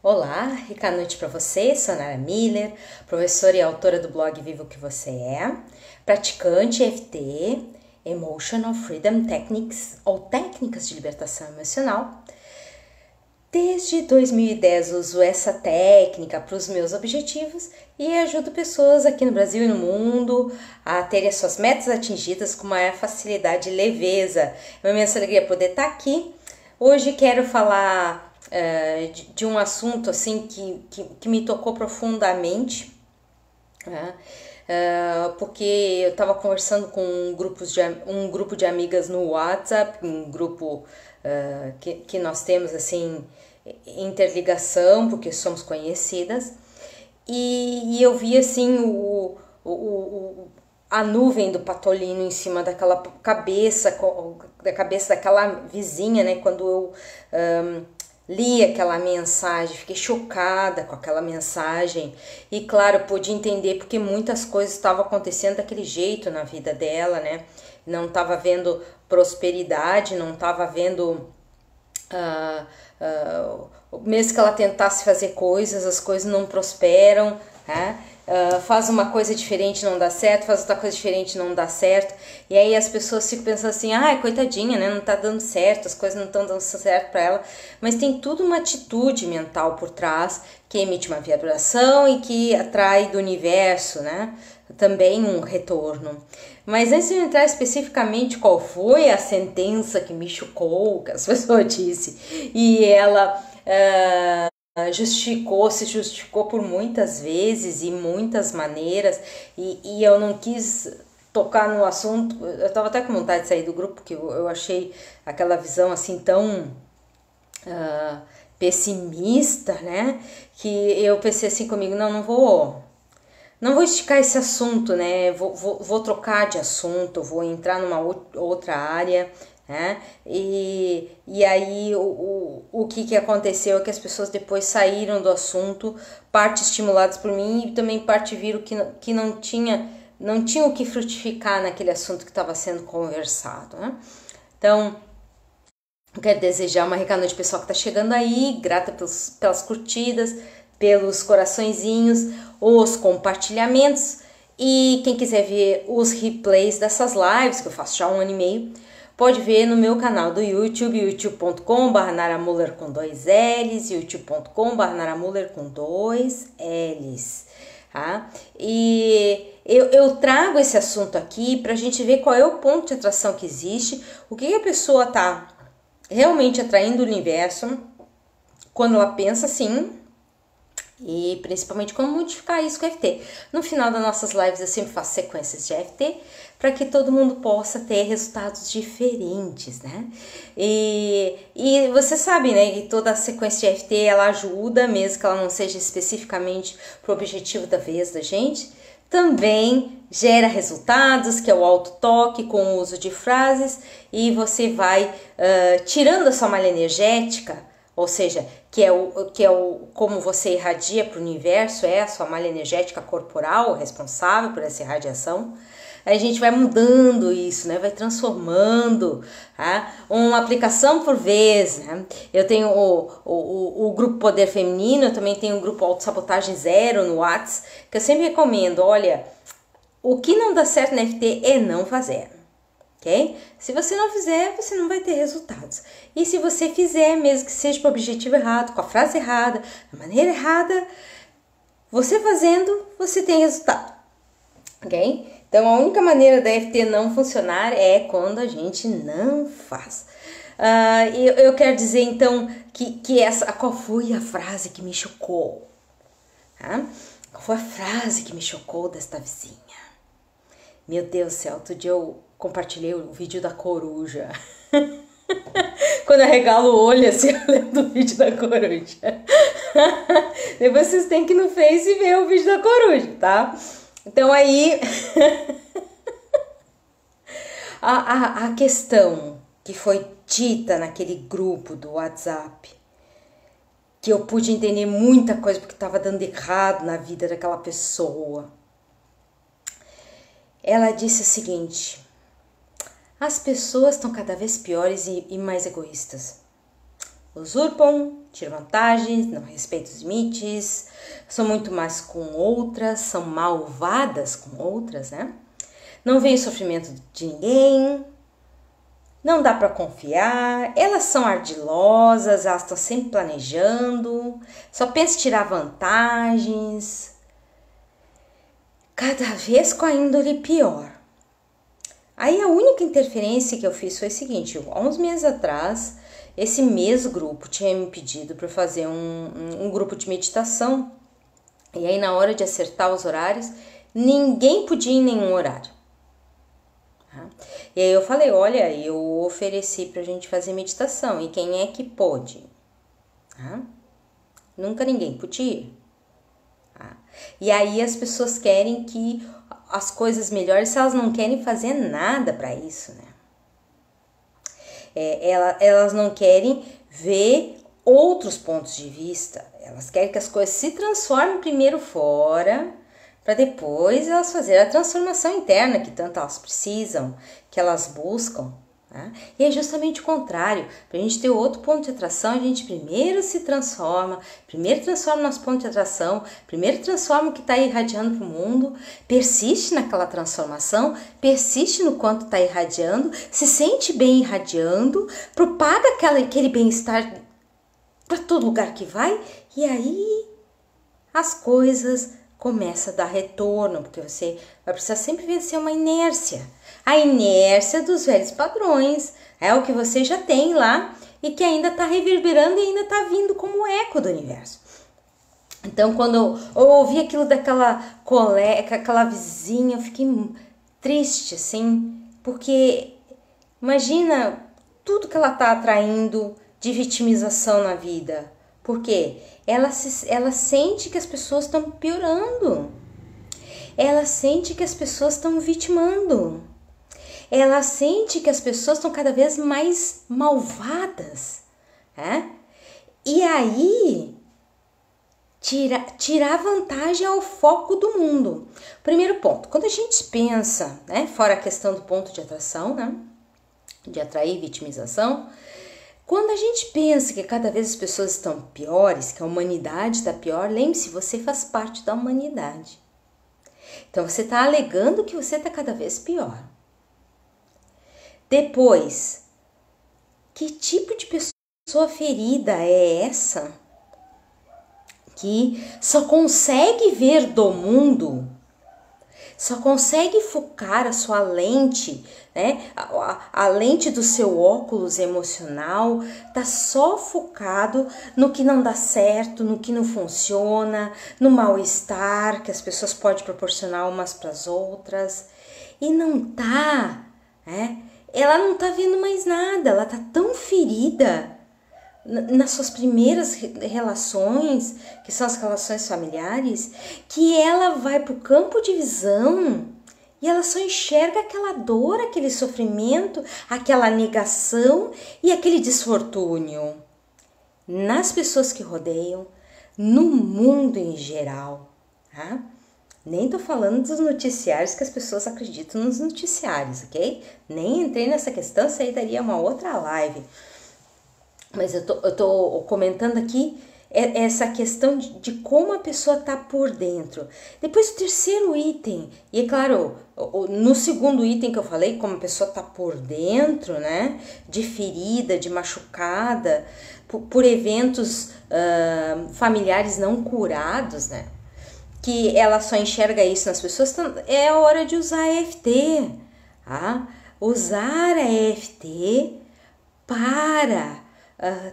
Olá, rica noite para você, sou a Nara Miller, professora e autora do blog Viva o que Você É, praticante EFT, Emotional Freedom Techniques ou Técnicas de Libertação Emocional. Desde 2010 uso essa técnica para os meus objetivos e ajudo pessoas aqui no Brasil e no mundo a terem as suas metas atingidas com maior facilidade e leveza. É uma imensa alegria poder estar aqui. Hoje quero falar de um assunto assim que me tocou profundamente, né? Porque eu estava conversando com um grupo de amigas no WhatsApp, um grupo que nós temos assim interligação, porque somos conhecidas, e eu vi assim a nuvem do Patolino em cima daquela cabeça, da cabeça daquela vizinha, né? Quando eu li aquela mensagem, fiquei chocada com aquela mensagem e claro, pude entender porque muitas coisas estavam acontecendo daquele jeito na vida dela, né? Não estava vendo prosperidade, não estava vendo mesmo que ela tentasse fazer coisas, as coisas não prosperam, né? Faz uma coisa diferente, não dá certo, faz outra coisa diferente, não dá certo, e aí as pessoas ficam pensando assim, ai, coitadinha, né, não tá dando certo, as coisas não estão dando certo para ela, mas tem tudo uma atitude mental por trás, que emite uma vibração e que atrai do universo, né, também um retorno. Mas antes de eu entrar especificamente qual foi a sentença que me chocou, que as pessoas disse, e ela se justificou por muitas vezes e muitas maneiras, e eu não quis tocar no assunto, eu tava até com vontade de sair do grupo, porque eu achei aquela visão assim tão pessimista, né, que eu pensei assim comigo, não vou esticar esse assunto, né? Vou trocar de assunto, vou entrar numa outra área, né? E aí o que aconteceu é que as pessoas depois saíram do assunto, parte estimuladas por mim e também parte viram que não tinha o que frutificar naquele assunto que estava sendo conversado, né? Então, eu quero desejar uma rica noite pessoal que está chegando aí, grata pelas curtidas, pelos coraçõezinhos, os compartilhamentos, e quem quiser ver os replays dessas lives, que eu faço já há 1 ano e meio, pode ver no meu canal do YouTube, youtube.com.br naramuller com 2 L's, youtube.com.br naramuller com 2 L's. Tá? E eu trago esse assunto aqui para a gente ver qual é o ponto de atração que existe, o que a pessoa está realmente atraindo o universo quando ela pensa assim, e principalmente como modificar isso com EFT. No final das nossas lives eu sempre faço sequências de EFT para que todo mundo possa ter resultados diferentes, né? E você sabe, né, que toda a sequência de EFT ela ajuda, mesmo que ela não seja especificamente para o objetivo da vez da gente, também gera resultados, que é o auto-toque com o uso de frases, e você vai tirando a sua malha energética, ou seja, que é como você irradia para o universo, é a sua malha energética corporal responsável por essa irradiação. Aí a gente vai mudando isso, né? Vai transformando, tá? Uma aplicação por vez, né? Eu tenho o grupo Poder Feminino, eu também tenho o grupo Autossabotagem Zero no WhatsApp, que eu sempre recomendo, olha, o que não dá certo na FT é não fazer, ok? Se você não fizer, você não vai ter resultados. E se você fizer, mesmo que seja para o objetivo errado, com a frase errada, da maneira errada, você fazendo, você tem resultado, ok? Então, a única maneira da FT não funcionar é quando a gente não faz. Eu quero dizer, então, qual foi a frase que me chocou? Tá? Qual foi a frase que me chocou desta vizinha? Meu Deus do céu, outro dia eu compartilhei o vídeo da coruja. Quando eu regalo o olho, assim, eu lembro do vídeo da coruja. Depois vocês têm que ir no Face e ver o vídeo da coruja, tá? Então aí, a questão que foi dita naquele grupo do WhatsApp, que eu pude entender muita coisa porque estava dando errado na vida daquela pessoa. Ela disse o seguinte: as pessoas estão cada vez piores e mais egoístas. usurpam, tiram vantagens, não respeitam os limites, são muito mais com outras, são malvadas com outras, né? Não veem o sofrimento de ninguém, não dá para confiar, elas são ardilosas, elas estão sempre planejando, só pensam em tirar vantagens, cada vez com a índole pior. Aí a única interferência que eu fiz foi o seguinte: há uns meses atrás, esse mesmo grupo tinha me pedido para fazer um grupo de meditação, e aí na hora de acertar os horários, ninguém podia ir em nenhum horário. E aí eu falei, olha, eu ofereci pra gente fazer meditação, e quem é que pode? Nunca ninguém podia. E aí as pessoas querem que as coisas melhores, se elas não querem fazer nada para isso, né? Elas não querem ver outros pontos de vista, elas querem que as coisas se transformem primeiro fora, para depois elas fazerem a transformação interna que tanto elas precisam, que elas buscam. Né? E é justamente o contrário. Para a gente ter outro ponto de atração, a gente primeiro se transforma, primeiro transforma nosso ponto de atração, primeiro transforma o que está irradiando para o mundo, persiste naquela transformação, persiste no quanto está irradiando, se sente bem irradiando, propaga aquele bem-estar para todo lugar que vai, e aí as coisas começam a dar retorno, porque você vai precisar sempre vencer uma inércia. A inércia dos velhos padrões, é o que você já tem lá e que ainda está reverberando e ainda está vindo como eco do universo. Então, quando eu ouvi aquilo daquela colega, aquela vizinha, eu fiquei triste, assim, porque imagina tudo que ela está atraindo de vitimização na vida. Por quê? Ela sente que as pessoas estão piorando. Ela sente que as pessoas estão vitimando. Ela sente que as pessoas estão cada vez mais malvadas. Né? E aí, tirar vantagem ao foco do mundo. Primeiro ponto, quando a gente pensa, né, fora a questão do ponto de atração, né, de atrair vitimização, quando a gente pensa que cada vez as pessoas estão piores, que a humanidade está pior, lembre-se, você faz parte da humanidade. Então, você está alegando que você está cada vez pior. Depois, que tipo de pessoa ferida é essa que só consegue ver do mundo, só consegue focar a sua lente, né? A lente do seu óculos emocional tá só focado no que não dá certo, no que não funciona, no mal-estar que as pessoas podem proporcionar umas para as outras, e não tá, né? Ela não tá vendo mais nada, ela tá tão ferida nas suas primeiras relações, que são as relações familiares, que ela vai para o campo de visão e ela só enxerga aquela dor, aquele sofrimento, aquela negação e aquele desfortúnio nas pessoas que rodeiam, no mundo em geral. Tá? Nem tô falando dos noticiários que as pessoas acreditam nos noticiários, ok? Nem entrei nessa questão, isso aí daria uma outra live. Mas eu tô comentando aqui essa questão de como a pessoa tá por dentro. Depois o terceiro item, e é claro, no segundo item que eu falei, como a pessoa tá por dentro, né? De ferida, de machucada, por eventos familiares não curados, né? Que ela só enxerga isso nas pessoas, é a hora de usar a EFT. Tá? Usar a EFT para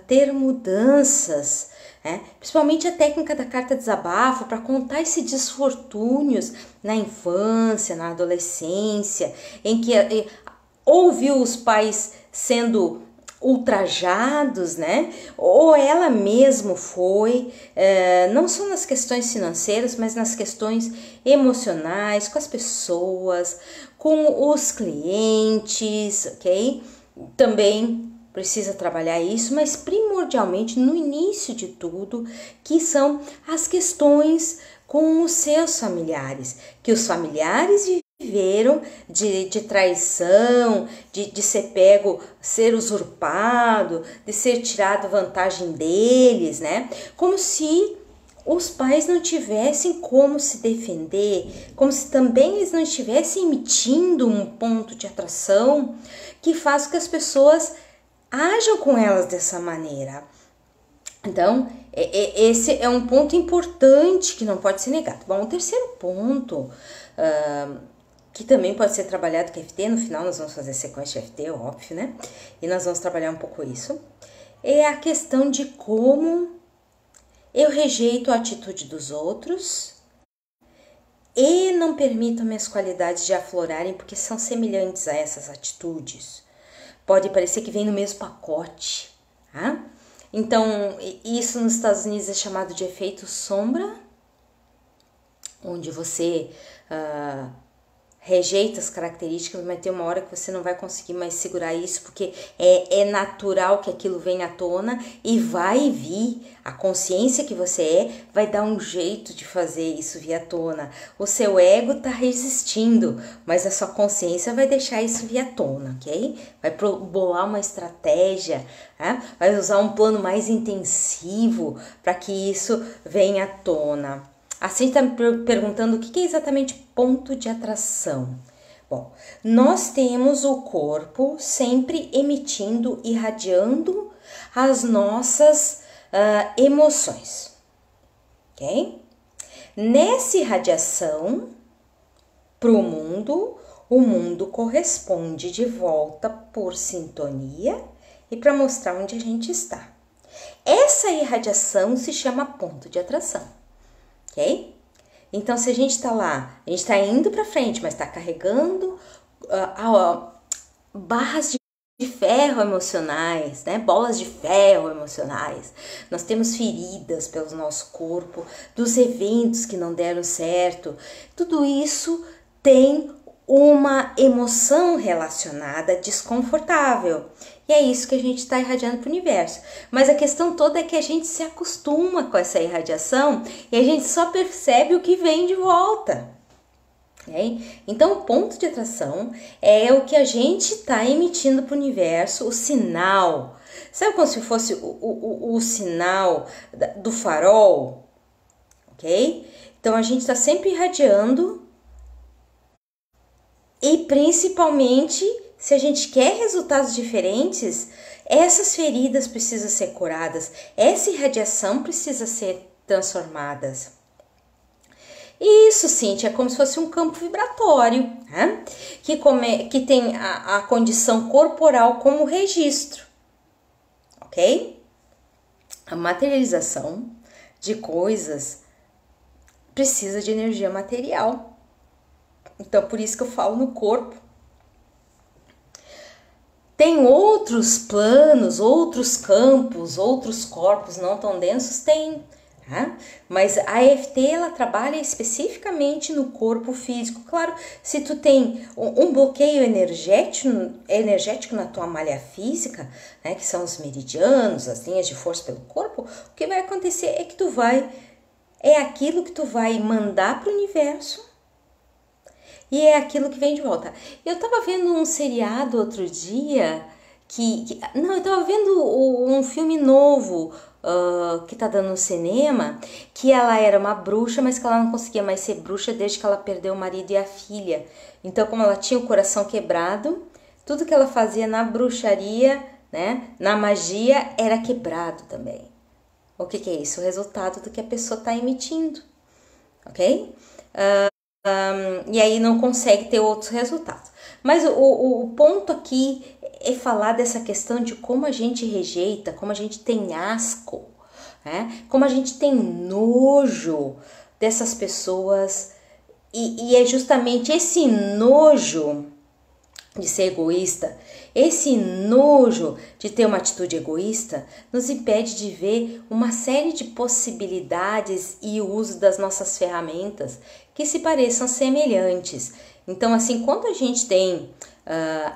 ter mudanças, né? Principalmente a técnica da carta desabafo, para contar esses desfortúnios na infância, na adolescência, em que ouviu os pais sendo ultrajados, né? Ou ela mesma foi, não só nas questões financeiras, mas nas questões emocionais, com as pessoas, com os clientes, ok? Também precisa trabalhar isso, mas primordialmente no início de tudo, que são as questões com os seus familiares, que os familiares viveram de traição, de ser pego, ser usurpado, de ser tirado vantagem deles, né? Como se os pais não tivessem como se defender, como se também eles não estivessem emitindo um ponto de atração que faz com que as pessoas ajam com elas dessa maneira. Então, esse é um ponto importante que não pode ser negado. Bom, o terceiro ponto, que também pode ser trabalhado com FT, no final nós vamos fazer sequência de FT, óbvio, né? E nós vamos trabalhar um pouco isso, é a questão de como eu rejeito a atitude dos outros e não permito minhas qualidades de aflorarem porque são semelhantes a essas atitudes. Pode parecer que vem no mesmo pacote, tá? Então, isso nos Estados Unidos é chamado de efeito sombra, onde você rejeita as características, mas tem uma hora que você não vai conseguir mais segurar isso, porque é natural que aquilo venha à tona e vai vir, a consciência que você vai dar um jeito de fazer isso vir à tona. O seu ego tá resistindo, mas a sua consciência vai deixar isso vir à tona, ok? Vai bolar uma estratégia, né? Vai usar um plano mais intensivo para que isso venha à tona. Assim está me perguntando o que é exatamente ponto de atração. Bom, nós temos o corpo sempre emitindo, irradiando as nossas emoções, ok? Nessa irradiação para o mundo corresponde de volta por sintonia e para mostrar onde a gente está. Essa irradiação se chama ponto de atração. Ok? Então, se a gente tá lá, a gente tá indo para frente, mas tá carregando barras de ferro emocionais, né? Bolas de ferro emocionais. Nós temos feridas pelo nosso corpo, dos eventos que não deram certo. Tudo isso tem uma emoção relacionada desconfortável. E é isso que a gente está irradiando para o universo. Mas a questão toda é que a gente se acostuma com essa irradiação e a gente só percebe o que vem de volta. Okay? Então, o ponto de atração é o que a gente está emitindo para o universo, o sinal. Sabe como se fosse o sinal do farol? Ok? Então, a gente está sempre irradiando e principalmente, se a gente quer resultados diferentes, essas feridas precisam ser curadas, essa irradiação precisa ser transformada. Isso, Cíntia, é como se fosse um campo vibratório, né? Que tem a condição corporal como registro, ok? A materialização de coisas precisa de energia material. Então, por isso que eu falo no corpo. Tem outros planos, outros campos, outros corpos não tão densos? Tem. Tá? Mas a EFT ela trabalha especificamente no corpo físico. Claro, se tu tem um bloqueio energético na tua malha física, né, que são os meridianos, as linhas de força pelo corpo, o que vai acontecer é que é aquilo que tu vai mandar para o universo e é aquilo que vem de volta. Eu tava vendo um seriado outro dia eu tava vendo um filme novo que tá dando no cinema, que ela era uma bruxa, mas que ela não conseguia mais ser bruxa desde que ela perdeu o marido e a filha. Então, como ela tinha o coração quebrado, tudo que ela fazia na bruxaria, né, na magia, era quebrado também. O que é isso? O resultado do que a pessoa tá emitindo, ok? E aí não consegue ter outros resultados. Mas o ponto aqui é falar dessa questão de como a gente rejeita, como a gente tem asco, né? Como a gente tem nojo dessas pessoas. E é justamente esse nojo de ser egoísta, esse nojo de ter uma atitude egoísta, nos impede de ver uma série de possibilidades e o uso das nossas ferramentas que se pareçam semelhantes. Então, assim, quando a gente tem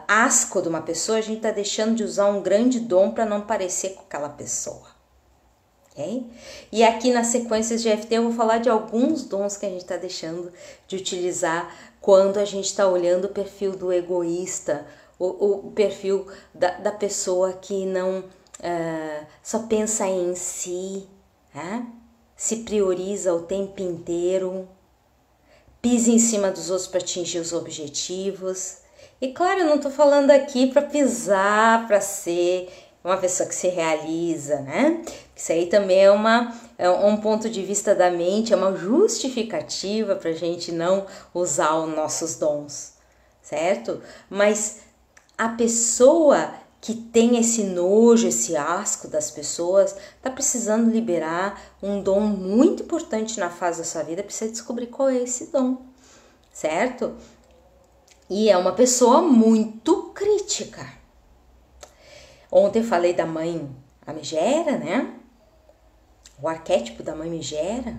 asco de uma pessoa, a gente está deixando de usar um grande dom para não parecer com aquela pessoa. ok? E aqui nas sequências de EFT eu vou falar de alguns dons que a gente está deixando de utilizar quando a gente está olhando o perfil do egoísta, o perfil da pessoa que não só pensa em si, se prioriza o tempo inteiro, pisa em cima dos outros para atingir os objetivos. E claro, eu não estou falando aqui para pisar, para ser uma pessoa que se realiza, né? Isso aí também é um ponto de vista da mente, é uma justificativa para a gente não usar os nossos dons, certo? Mas a pessoa que tem esse nojo, esse asco das pessoas, tá precisando liberar um dom muito importante na fase da sua vida, precisa descobrir qual é esse dom, certo? E é uma pessoa muito crítica. Ontem eu falei da mãe, a megera, né? O arquétipo da mãe megera.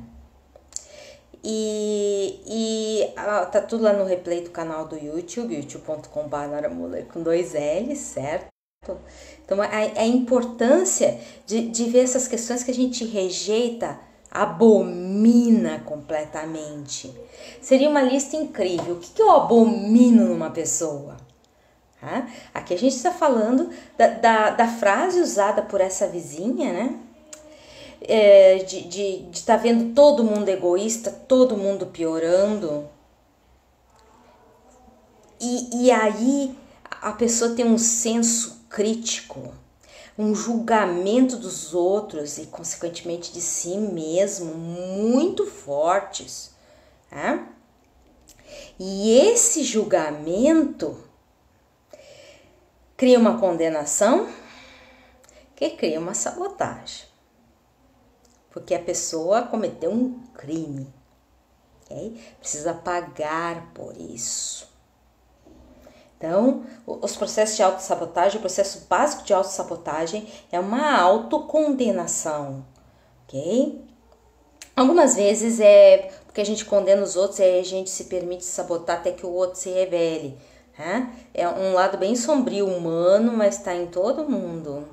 E tá tudo lá no replay do canal do YouTube, youtube.com/naramula com 2 L's, certo? Então a importância de ver essas questões que a gente rejeita, abomina completamente. Seria uma lista incrível. O que eu abomino numa pessoa? Aqui a gente está falando da frase usada por essa vizinha, né? De estar vendo todo mundo egoísta, todo mundo piorando. E aí a pessoa tem um senso crítico, um julgamento dos outros e, consequentemente, de si mesmo muito fortes. E esse julgamento cria uma condenação que cria uma sabotagem, porque a pessoa cometeu um crime, ok? Precisa pagar por isso. Então, os processos de autossabotagem, o processo básico de autossabotagem é uma autocondenação, ok? Algumas vezes é porque a gente condena os outros e aí a gente se permite sabotar até que o outro se revele. É um lado bem sombrio, humano, mas está em todo mundo.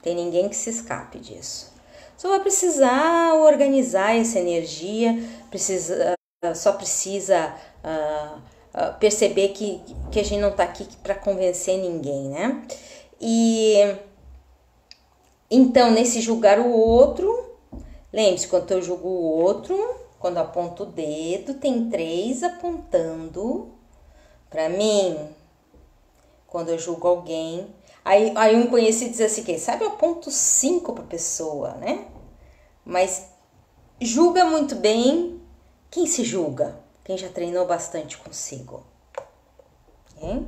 Tem ninguém que se escape disso. Só vai precisar organizar essa energia, só precisa perceber que a gente não está aqui para convencer ninguém, né? E então, nesse julgar o outro, lembre-se, quando eu julgo o outro, quando eu aponto o dedo, tem 3 apontando para mim. Quando eu julgo alguém, aí um conhecido diz assim, quem sabe eu aponto 5 para a pessoa, né? Mas julga muito bem quem se julga, quem já treinou bastante consigo. Okay?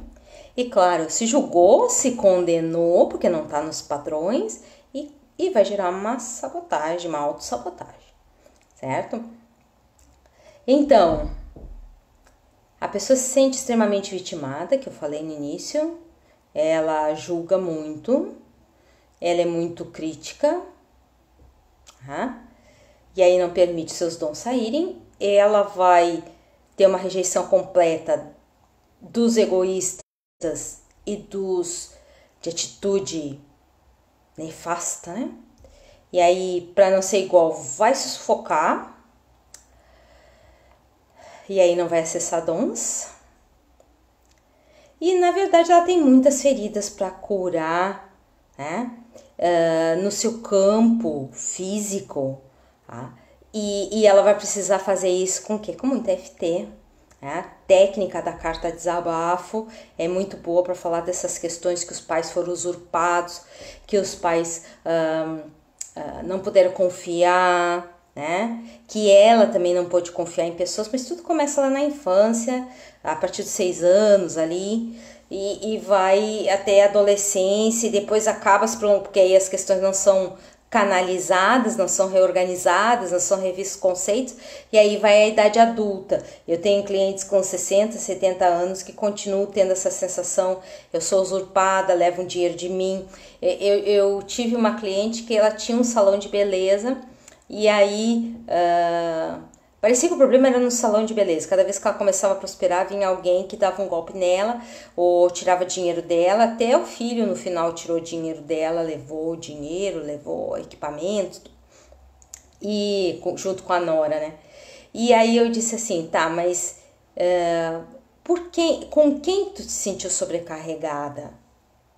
E claro, se julgou, se condenou, porque não está nos padrões, e vai gerar uma sabotagem, uma autossabotagem, certo? Então, a pessoa se sente extremamente vitimada, que eu falei no início, ela julga muito, ela é muito crítica, e aí não permite seus dons saírem, ela vai ter uma rejeição completa dos egoístas e dos de atitude nefasta, né? E aí, para não ser igual, vai se sufocar. E aí não vai acessar dons. E na verdade ela tem muitas feridas para curar, né? No seu campo físico. Tá? E ela vai precisar fazer isso com o quê? Com muita EFT. A técnica da carta desabafo é muito boa para falar dessas questões que os pais foram usurpados, que os pais não puderam confiar, né? Que ela também não pôde confiar em pessoas, mas tudo começa lá na infância, a partir dos 6 anos ali, e vai até a adolescência, e depois acaba, porque aí as questões não são canalizadas, não são reorganizadas, não são revistos conceitos, e aí vai a idade adulta. Eu tenho clientes com 60, 70 anos que continuam tendo essa sensação, eu sou usurpada, levam dinheiro de mim. Eu tive uma cliente que ela tinha um salão de beleza, e aí parecia que o problema era no salão de beleza. Cada vez que ela começava a prosperar, vinha alguém que dava um golpe nela ou tirava dinheiro dela. Até o filho no final tirou dinheiro dela, levou dinheiro, levou equipamento. e junto com a nora, né? E aí eu disse assim, tá, mas com quem tu te sentiu sobrecarregada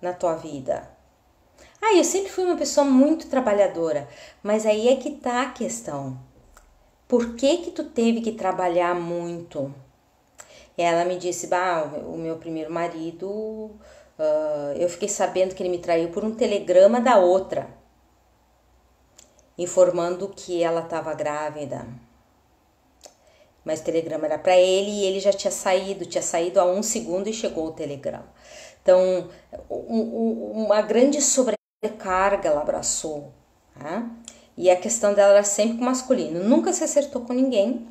na tua vida? Ah, eu sempre fui uma pessoa muito trabalhadora, mas aí é que tá a questão. Por que que tu teve que trabalhar muito? Ela me disse, bah, o meu primeiro marido, eu fiquei sabendo que ele me traiu por um telegrama da outra, informando que ela estava grávida. Mas o telegrama era para ele e ele já tinha saído há 1 segundo e chegou o telegrama. Então, uma grande sobrecarga ela abraçou, tá? E a questão dela era sempre com o masculino, nunca se acertou com ninguém,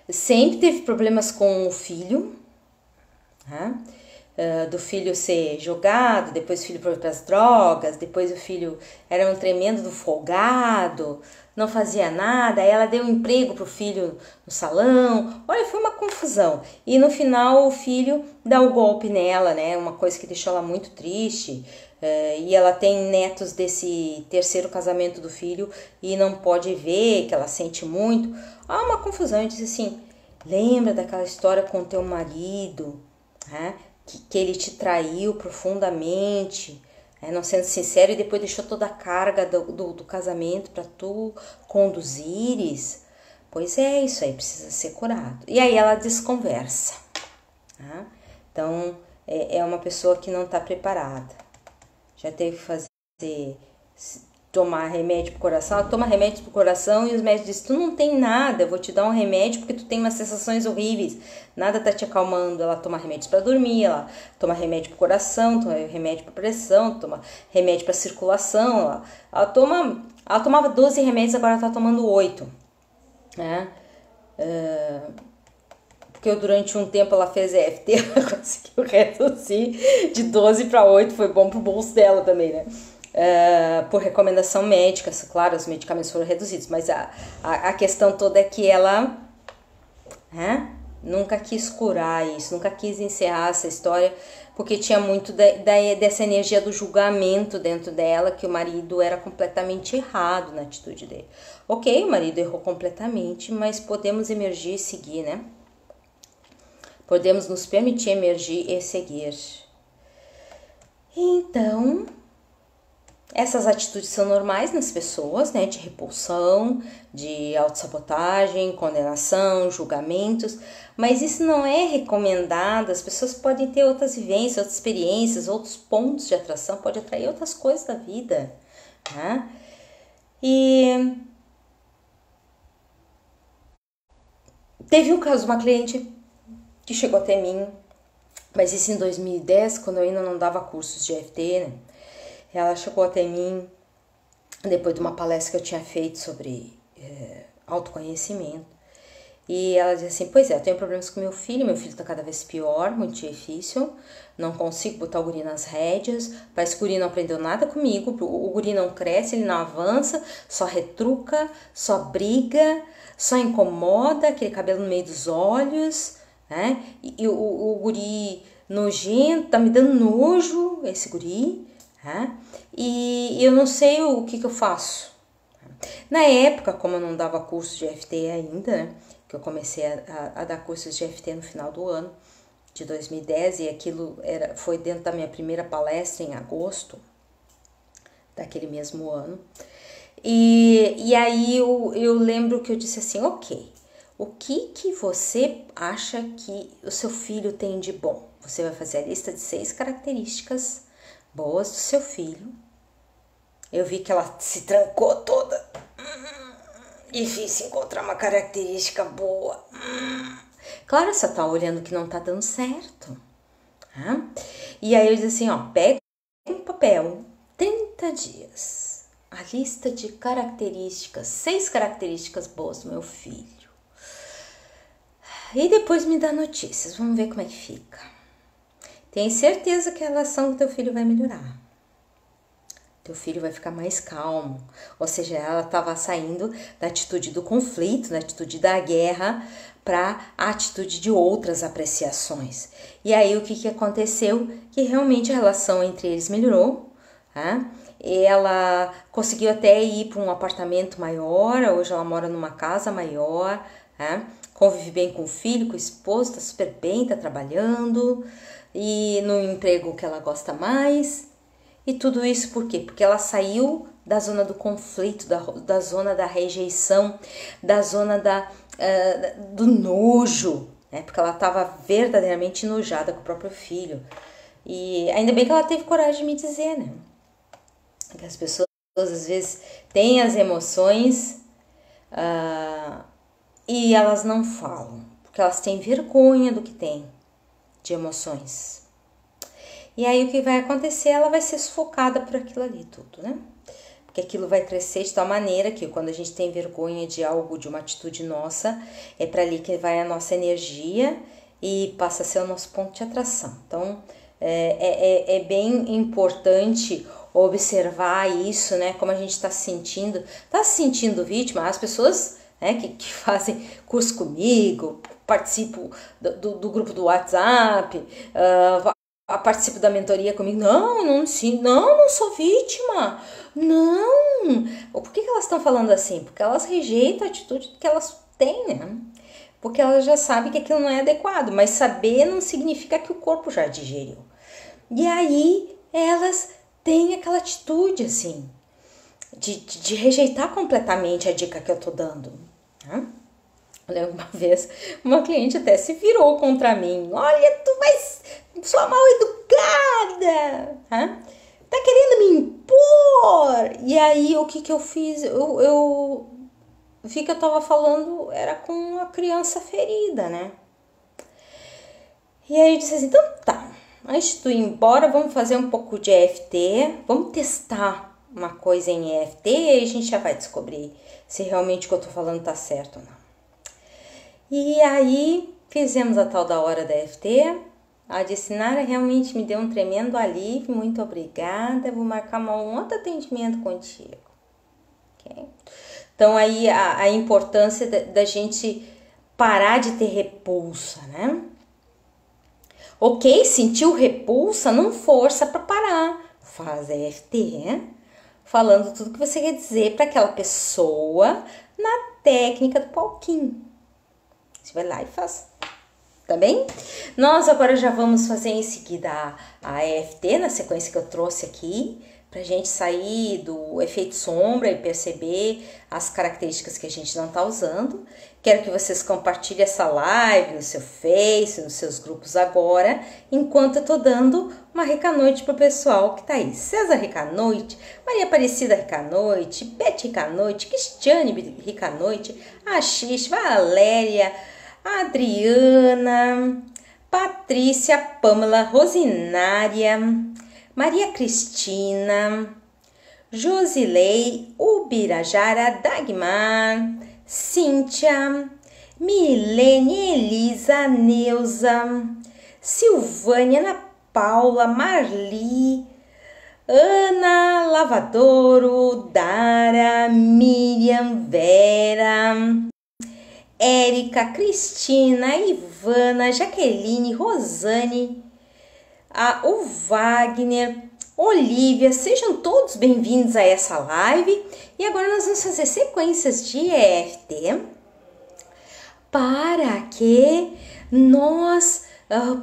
sempre teve problemas com o filho, tá? Do filho ser jogado, depois o filho foi para as drogas, depois o filho era um tremendo do folgado, não fazia nada, aí ela deu um emprego pro filho no salão, olha, foi uma confusão. E no final o filho dá o golpe nela, né, uma coisa que deixou ela muito triste, e ela tem netos desse terceiro casamento do filho e não pode ver, que ela sente muito. Uma confusão. Eu disse assim, lembra daquela história com o teu marido, né? Que ele te traiu profundamente, não sendo sincero, e depois deixou toda a carga do casamento para tu conduzires. Pois é, isso aí precisa ser curado. E aí ela desconversa. Tá? Então, é uma pessoa que não está preparada. Já teve que fazer, tomar remédio pro coração. Ela toma remédio pro coração e os médicos dizem, tu não tem nada, eu vou te dar um remédio porque tu tem umas sensações horríveis, nada tá te acalmando. Ela toma remédios para dormir, ela toma remédio pro coração, toma remédio para pressão, toma remédio para circulação. Ela tomava 12 remédios, agora ela tá tomando 8, né? Porque durante um tempo ela fez EFT, ela conseguiu reduzir de 12 para 8, foi bom pro bolso dela também, né? Por recomendação médica, claro, os medicamentos foram reduzidos, mas a questão toda é que ela nunca quis curar isso, nunca quis encerrar essa história, porque tinha muito dessa energia do julgamento dentro dela, que o marido era completamente errado na atitude dele. Ok, o marido errou completamente, mas podemos emergir e seguir, né? Podemos nos permitir emergir e seguir. Então, essas atitudes são normais nas pessoas, né? De repulsão, de autossabotagem, condenação, julgamentos. Mas isso não é recomendado. As pessoas podem ter outras vivências, outras experiências, outros pontos de atração. Pode atrair outras coisas da vida, né? E teve um caso de uma cliente que chegou até mim, mas isso em 2010, quando eu ainda não dava cursos de EFT, né? Ela chegou até mim depois de uma palestra que eu tinha feito sobre autoconhecimento. E ela dizia assim, pois é, eu tenho problemas com meu filho tá cada vez pior, muito difícil, não consigo botar o guri nas rédeas, parece que o guri não aprendeu nada comigo, o guri não cresce, ele não avança, só retruca, só briga, só incomoda, aquele cabelo no meio dos olhos, né? E o guri nojento, tá me dando nojo, esse guri, né? E eu não sei o que eu faço. Na época, como eu não dava curso de EFT ainda, né? Que eu comecei a dar cursos de EFT no final do ano de 2010 e aquilo foi dentro da minha primeira palestra em agosto daquele mesmo ano. E aí eu lembro que eu disse assim, ok, o que você acha que o seu filho tem de bom? Você vai fazer a lista de 6 características boas do seu filho. Eu vi que ela se trancou toda. Difícil encontrar uma característica boa. Claro, você tá olhando que não tá dando certo. Tá? E aí eu disse assim, ó, pega um papel, 30 dias, a lista de características, 6 características boas do meu filho. E depois me dá notícias, vamos ver como é que fica. Tem certeza que a relação com teu filho vai melhorar. Teu filho vai ficar mais calmo. Ou seja, ela estava saindo da atitude do conflito, da atitude da guerra, para a atitude de outras apreciações. E aí o que aconteceu? Que realmente a relação entre eles melhorou, tá? ela conseguiu até ir para um apartamento maior, hoje ela mora numa casa maior, né? Convive bem com o filho, com o esposo, tá super bem, tá trabalhando e no emprego que ela gosta mais. E tudo isso por quê? Porque ela saiu da zona do conflito, da zona da rejeição, da zona do nojo, né? Porque ela estava verdadeiramente enojada com o próprio filho. E ainda bem que ela teve coragem de me dizer, né? Que as pessoas às vezes têm as emoções e elas não falam, porque elas têm vergonha do que tem de emoções. E aí o que vai acontecer? Ela vai ser sufocada por aquilo ali tudo, né? Porque aquilo vai crescer de tal maneira que quando a gente tem vergonha de algo, de uma atitude nossa, é para ali que vai a nossa energia e passa a ser o nosso ponto de atração. Então, é bem importante observar isso, né? Como a gente está se sentindo. Tá se sentindo vítima? As pessoas, né, que fazem curso comigo, participo do grupo do WhatsApp, participo da mentoria comigo. Não sou vítima. Não. Por que elas estão falando assim? Porque elas rejeitam a atitude que elas têm, né? Porque elas já sabem que aquilo não é adequado. Mas saber não significa que o corpo já digeriu. E aí elas têm aquela atitude assim, de rejeitar completamente a dica que eu tô dando, né? Uma vez uma cliente até se virou contra mim. Olha, sua mal educada, né? Tá querendo me impor. E aí o que eu fiz? Eu vi que eu tava falando era com uma criança ferida, né? E aí eu disse assim, então tá, antes de ir embora, vamos fazer um pouco de EFT, vamos testar uma coisa em EFT e aí a gente já vai descobrir se realmente o que eu tô falando tá certo ou não. E aí fizemos a tal da hora da EFT. A disse, Nara, realmente me deu um tremendo alívio, muito obrigada, vou marcar um outro atendimento contigo. Okay? Então aí a importância da gente parar de ter repulsa, né? Ok, sentiu repulsa, não força para parar. Faz EFT, falando tudo que você quer dizer para aquela pessoa na técnica do palquinho. Você vai lá e faz. Tá bem? Nós agora já vamos fazer em seguida a EFT, na sequência que eu trouxe aqui, pra gente sair do efeito sombra e perceber as características que a gente não tá usando. Quero que vocês compartilhem essa live no seu Face, nos seus grupos agora, enquanto eu tô dando uma Ricanoite pro pessoal que tá aí. César Ricanoite, Maria Aparecida Ricanoite, Beth Ricanoite, Cristiane Ricanoite, Axis, Valéria, Adriana, Patrícia, Pâmela, Rosinária, Maria Cristina, Josilei, Ubirajara, Dagmar, Cíntia, Milene, Elisa, Neuza, Silvânia, Ana Paula, Marli, Ana, Lavadouro, Dara, Miriam, Vera, Érica, Cristina, Ivana, Jaqueline, Rosane, o Wagner, Olivia, sejam todos bem-vindos a essa live. E agora nós vamos fazer sequências de EFT para que nós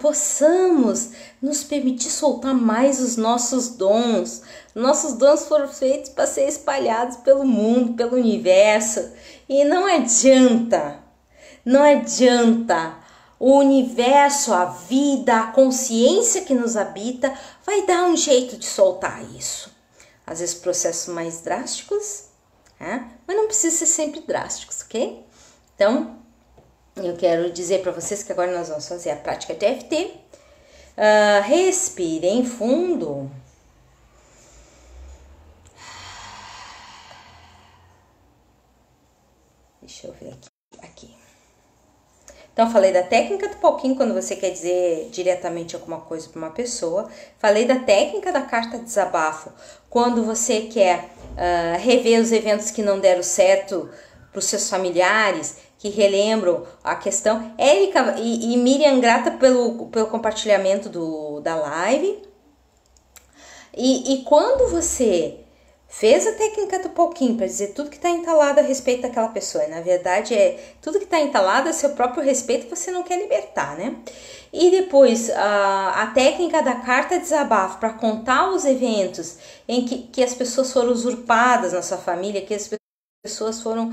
possamos nos permitir soltar mais os nossos dons. Nossos dons foram feitos para ser espalhados pelo mundo, pelo universo. E não adianta o universo, a vida, a consciência que nos habita vai dar um jeito de soltar isso. Às vezes processos mais drásticos, né? Mas não precisa ser sempre drásticos, ok? Então, eu quero dizer para vocês que agora nós vamos fazer a prática de EFT. Respirem fundo. Deixa eu ver aqui. Então, falei da técnica do palquinho, quando você quer dizer diretamente alguma coisa para uma pessoa. Falei da técnica da carta de desabafo, quando você quer rever os eventos que não deram certo para os seus familiares, que relembram a questão. Érica e Miriam, grata pelo compartilhamento da live. E quando você Fez a técnica do pouquinho para dizer tudo que está entalado a respeito daquela pessoa. E, na verdade, tudo que está entalado a seu próprio respeito, você não quer libertar, né? E depois, a técnica da carta desabafo para contar os eventos em que as pessoas foram usurpadas na sua família, que as pessoas foram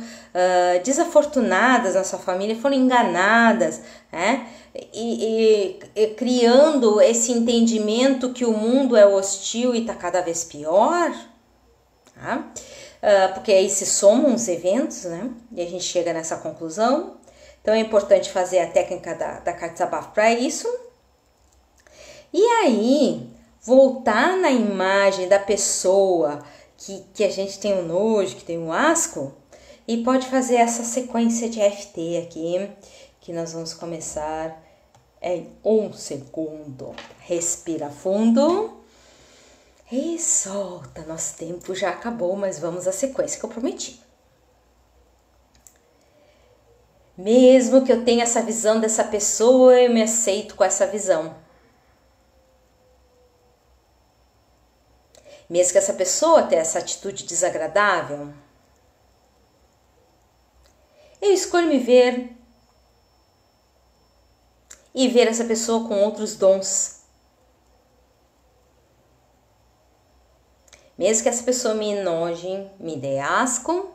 desafortunadas na sua família, foram enganadas, né? E criando esse entendimento que o mundo é hostil e está cada vez pior, tá? Porque aí se somam os eventos, né? E a gente chega nessa conclusão. Então é importante fazer a técnica da carta desabafo para isso. E aí, voltar na imagem da pessoa que a gente tem o nojo, que tem o asco, e pode fazer essa sequência de FT aqui, que nós vamos começar em 1 segundo. Respira fundo e solta. Nosso tempo já acabou, mas vamos à sequência que eu prometi. Mesmo que eu tenha essa visão dessa pessoa, eu me aceito com essa visão. Mesmo que essa pessoa tenha essa atitude desagradável, eu escolho me ver e ver essa pessoa com outros dons. Mesmo que essa pessoa me enoje, me dê asco,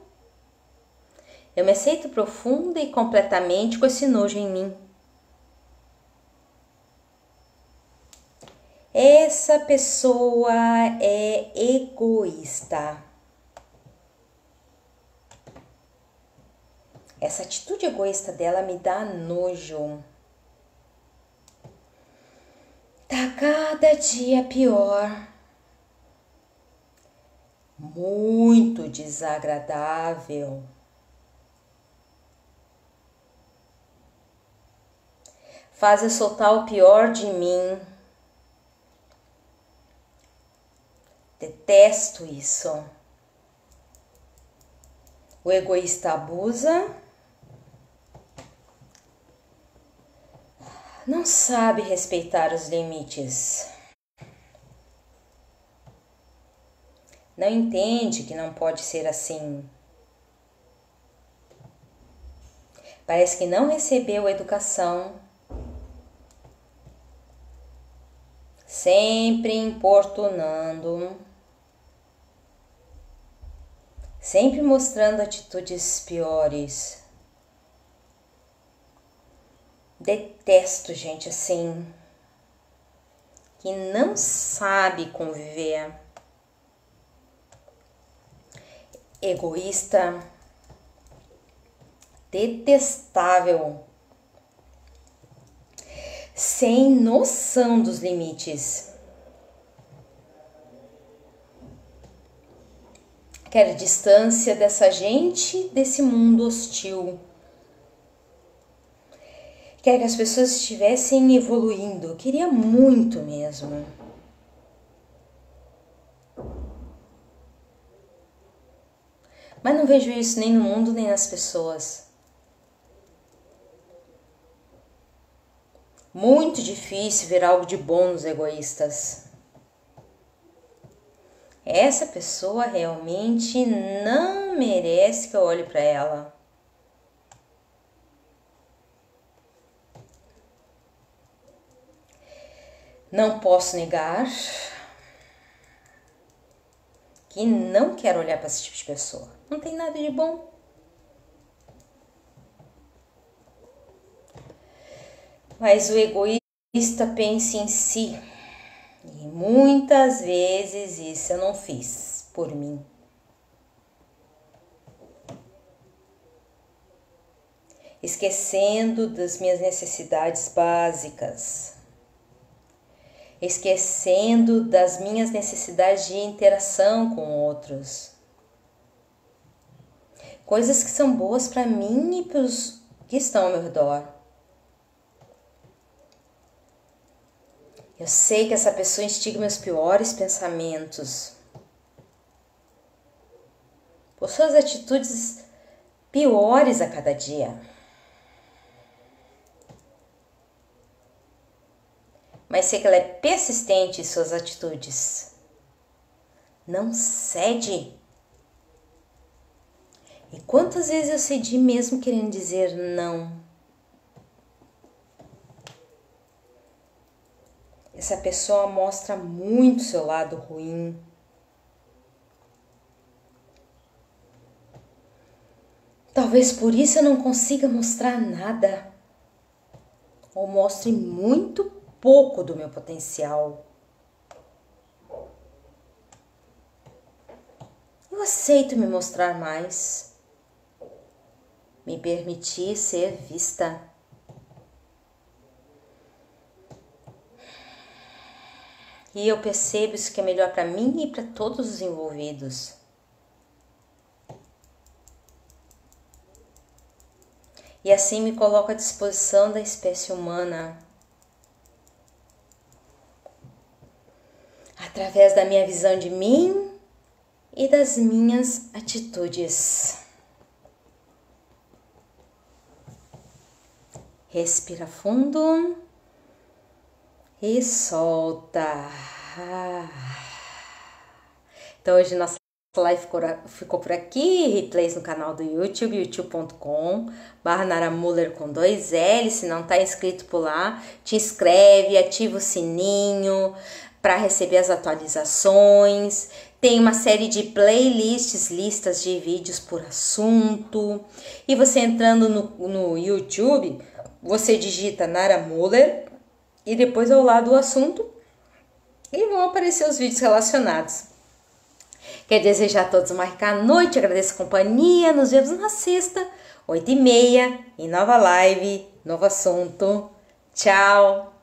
eu me aceito profunda e completamente com esse nojo em mim. Essa pessoa é egoísta. Essa atitude egoísta dela me dá nojo. Tá cada dia pior. Muito desagradável. Faz eu soltar o pior de mim. Detesto isso. O egoísta abusa. Não sabe respeitar os limites. Não entende que não pode ser assim. Parece que não recebeu educação. Sempre importunando. Sempre mostrando atitudes piores. Detesto gente assim, que não sabe conviver. Egoísta, detestável, sem noção dos limites. Quero distância dessa gente, desse mundo hostil. Quero que as pessoas estivessem evoluindo. Eu queria muito mesmo. Mas não vejo isso nem no mundo, nem nas pessoas. Muito difícil ver algo de bom nos egoístas. Essa pessoa realmente não merece que eu olhe para ela. Não posso negar que não quero olhar para esse tipo de pessoa. Não tem nada de bom. Mas o egoísta pensa em si. E muitas vezes isso eu não fiz por mim. Esquecendo das minhas necessidades básicas. Esquecendo das minhas necessidades de interação com outros. Coisas que são boas para mim e para os que estão ao meu redor. Eu sei que essa pessoa instiga meus piores pensamentos. Por suas atitudes piores a cada dia. Mas sei que ela é persistente em suas atitudes. Não cede. E quantas vezes eu cedi mesmo querendo dizer não? Essa pessoa mostra muito seu lado ruim. Talvez por isso eu não consiga mostrar nada. Ou mostre muito pouco do meu potencial. Eu aceito me mostrar mais. Me permitir ser vista. E eu percebo isso que é melhor para mim e para todos os envolvidos. E assim me coloco à disposição da espécie humana. Através da minha visão de mim e das minhas atitudes. Respira fundo e solta. Então hoje nossa live ficou por aqui. Replays no canal do YouTube, youtube.com/naramuller com 2 L. Se não está inscrito por lá, te inscreve, ativa o sininho para receber as atualizações. Tem uma série de playlists, listas de vídeos por assunto. E você entrando no YouTube, você digita Nara Muller e depois ao lado do assunto e vão aparecer os vídeos relacionados. Quero desejar a todos uma rica noite, agradeço a companhia, nos vemos na sexta, 8h30, em nova live, novo assunto. Tchau!